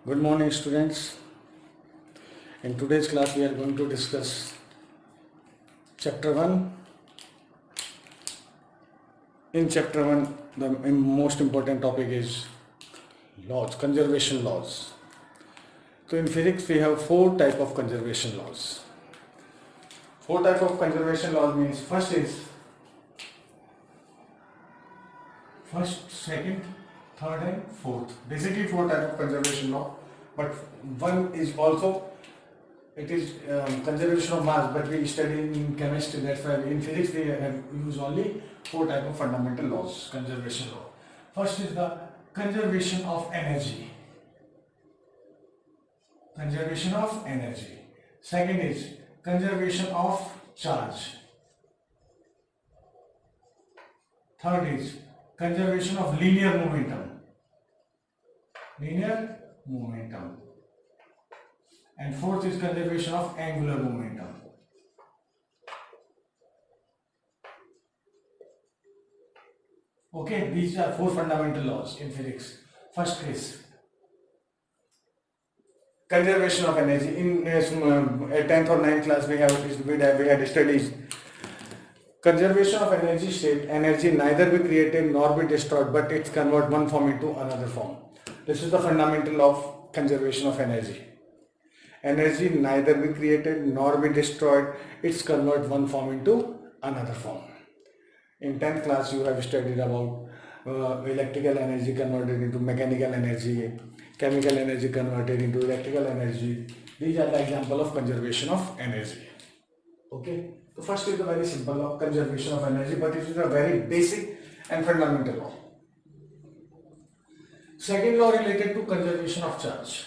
Good morning, students. In today's class, we are going to discuss chapter 1. In chapter 1, the most important topic is laws, conservation laws. So in physics, we have 4 types of conservation laws. 4 types of conservation laws means first, second, third and fourth. Basically 4 types of conservation law, but one is also conservation of mass, but we study in chemistry. That's why in physics we have used only 4 types of fundamental laws, conservation law. First is the conservation of energy. Conservation of energy. Second is conservation of charge. Third is conservation of linear momentum. Linear momentum. And fourth is conservation of angular momentum. Okay, these are 4 fundamental laws in physics. First is conservation of energy. In 10th or 9th class we had studies. Conservation of energy state, energy neither be created nor be destroyed, but it convert one form into another form. This is the fundamental law of conservation of energy. Energy neither be created nor be destroyed, it's convert one form into another form. In 10th class you have studied about electrical energy converted into mechanical energy, chemical energy converted into electrical energy. These are the example of conservation of energy. Okay, so first is the very simple law, conservation of energy, but it is a very basic and fundamental law. Second law related to conservation of charge.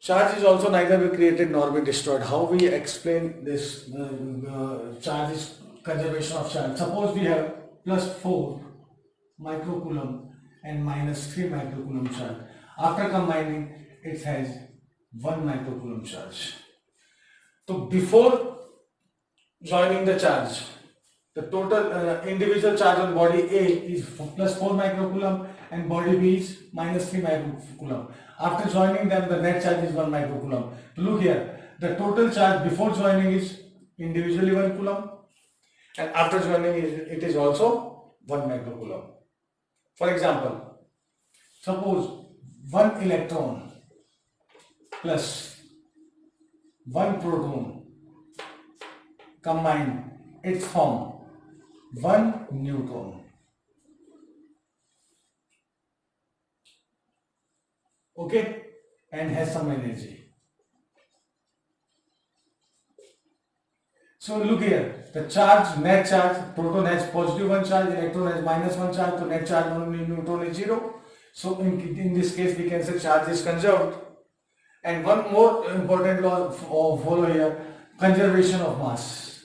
Charge is also neither be created nor be destroyed. How we explain this charge is conservation of charge? Suppose we have plus 4 microcoulomb and minus 3 microcoulomb charge. After combining, it has 1 microcoulomb charge. So before joining the charge, the total individual charge on body A is plus 4 microcoulomb and body B is minus 3 microcoulomb. After joining them, the net charge is 1 microcoulomb. Look here, the total charge before joining is individually 1 coulomb, and after joining it is also 1 microcoulomb. For example, suppose 1 electron plus 1 proton combined, its form 1 neutron. Okay, and has some energy. So look here, the charge, net charge, proton has positive 1 charge, electron has minus 1 charge, so net charge on neutron is 0. So in this case we can say charge is conserved. And one more important law follow here, conservation of mass.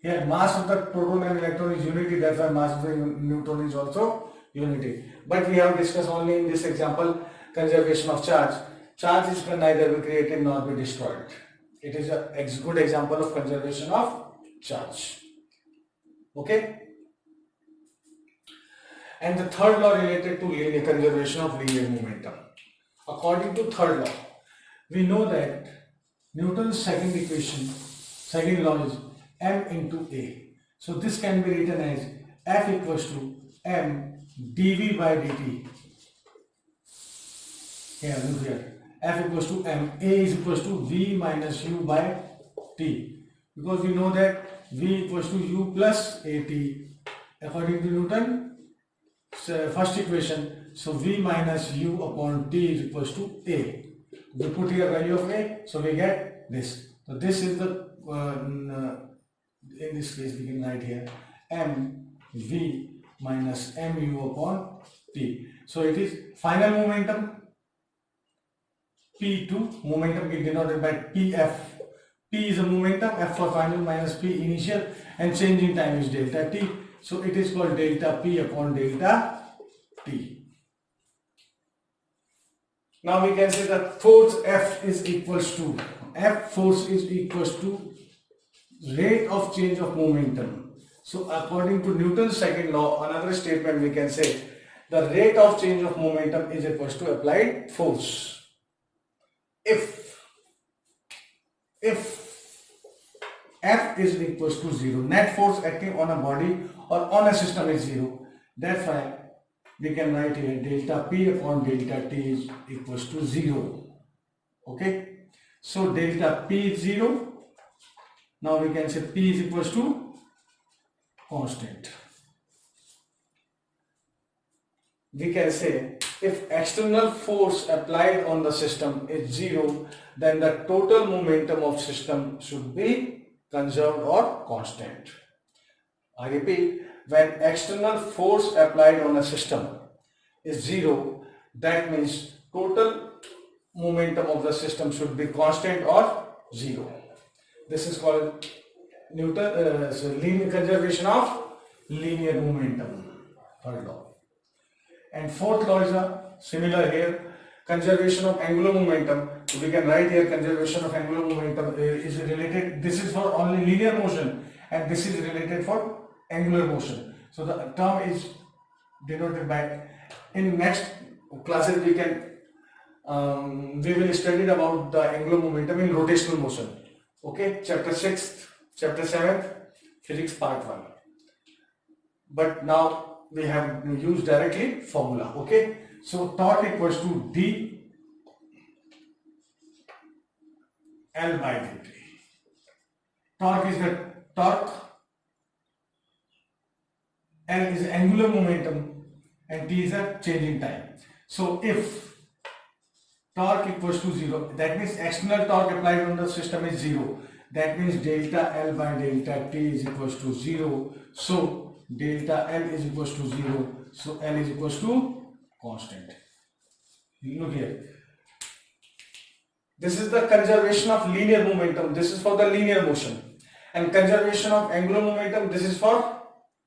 Here mass of the proton and electron is unity, that's why mass of the neutron is also unity. But we have discussed only in this example conservation of charge. Charge is neither be created nor be destroyed. It is a good example of conservation of charge. Okay. And the third law related to linear conservation of linear momentum. According to third law, we know that Newton's second equation, second law is m into a. So this can be written as F equals to m dv by dt. Here, look here. F equals to m, a is equals to v minus u by t. Because we know that v equals to u plus at according to Newton first equation. So v minus u upon t is equals to a. We put here value of a, so we get this. So this is the in this case we can write here m v minus mu upon t. So it is final momentum. P2, momentum is denoted by PF. P is a momentum, F for final minus P initial, and change in time is delta t. So it is called delta P upon delta t. Now we can say that force F is equals to, F force is equals to rate of change of momentum. So according to Newton's second law, another statement we can say the rate of change of momentum is equals to applied force. If F is equals to 0, net force acting on a body or on a system is 0. That's why we can write here delta P upon delta T is equals to 0. Okay, so delta P is 0. Now we can say P is equals to constant. We can say if external force applied on the system is 0, then the total momentum of system should be conserved or constant. I repeat, when external force applied on a system is 0, that means total momentum of the system should be constant or 0. This is called linear conservation of linear momentum, third law. And fourth law is similar here, conservation of angular momentum. So we can write here conservation of angular momentum is related, this is for only linear motion and this is related for angular motion. So the term is denoted by, in next classes we can we will study about the angular momentum in rotational motion. Okay, chapter 6, chapter 7, physics part 1. But now we have used directly formula. Okay, so torque equals to d L by dt. Torque is the torque, L is angular momentum and T is a change in time. So if torque equals to 0, that means external torque applied on the system is 0. That means delta L by delta T is equals to 0. So delta L is equals to 0. So L is equals to constant. Look here. This is the conservation of linear momentum. This is for the linear motion. And conservation of angular momentum, this is for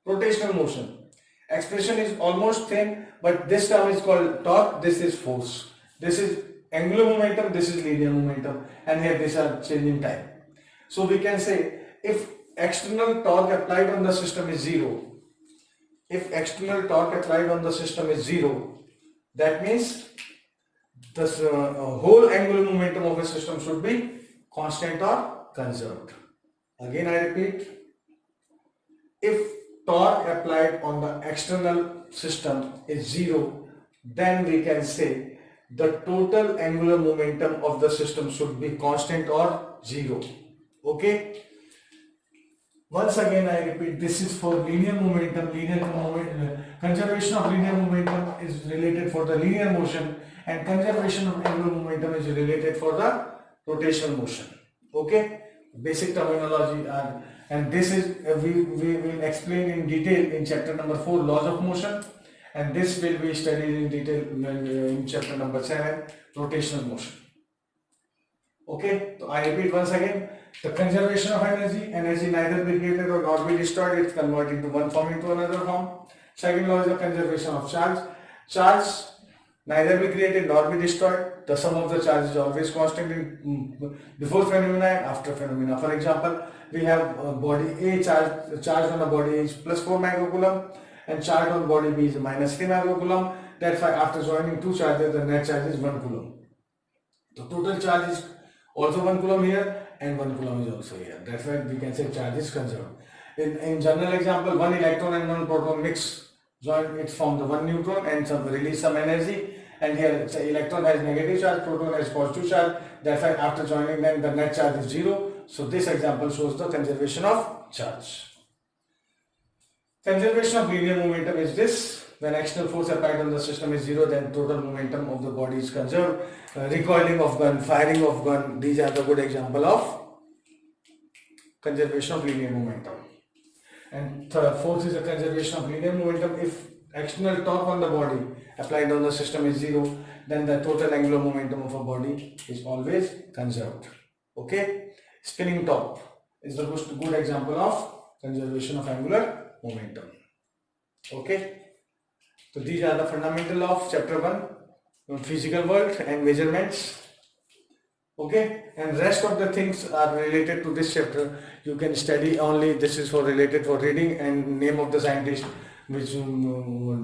rotational motion. Expression is almost same, but this term is called torque, this is force. This is angular momentum, this is linear momentum, and here these are changing time. So we can say if external torque applied on the system is 0, if external torque applied on the system is 0, that means the whole angular momentum of a system should be constant or conserved. Again I repeat, if torque applied on the external system is 0, then we can say the total angular momentum of the system should be constant or 0. Okay. Once again I repeat, this is for linear momentum. Conservation of linear momentum is related for the linear motion, and conservation of angular momentum is related for the rotational motion. Okay, basic terminology and this is we will explain in detail in chapter number 4, laws of motion, and this will be studied in detail in chapter number 7, rotational motion. Okay, so I repeat once again, the conservation of energy neither be created or not be destroyed, it's converted into one form into another form. Second law is the conservation of charge neither be created nor be destroyed, the sum of the charge is always constant in before phenomena and after phenomena. For example, we have body A, charge on a body A is plus 4 microcoulomb and charge on body B is minus 3 microcoulomb. That's why after joining two charges the net charge is 1 coulomb. The total charge is also 1 coulomb here and 1 coulomb is also here. That's why we can say charge is conserved. In general example, 1 electron and 1 proton mix, join it form the 1 neutron and release some energy, and here say electron has negative charge, proton has positive charge. That's why after joining them the net charge is 0. So this example shows the conservation of charge. Conservation of linear momentum is this: when external force applied on the system is 0, then total momentum of the body is conserved. Recoiling of gun, firing of gun, these are the good example of conservation of linear momentum. And fourth is the conservation of linear momentum. If external torque on the body applied on the system is 0, then the total angular momentum of a body is always conserved. Okay, spinning top is the most good example of conservation of angular momentum. Okay, so these are the fundamental of chapter 1, physical world and measurements. Okay, and rest of the things are related to this chapter. You can study only, this is for related for reading and name of the scientist, which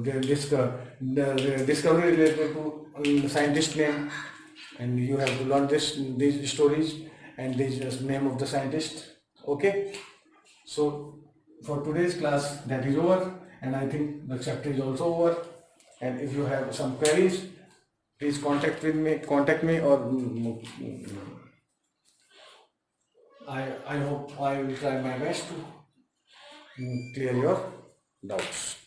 they the discovery related to scientist name, and you have to learn these stories and these name of the scientist. Okay, so for today's class that is over, and I think the chapter is also over. And if you have some queries, please contact me, or I hope I will try my best to clear your doubts.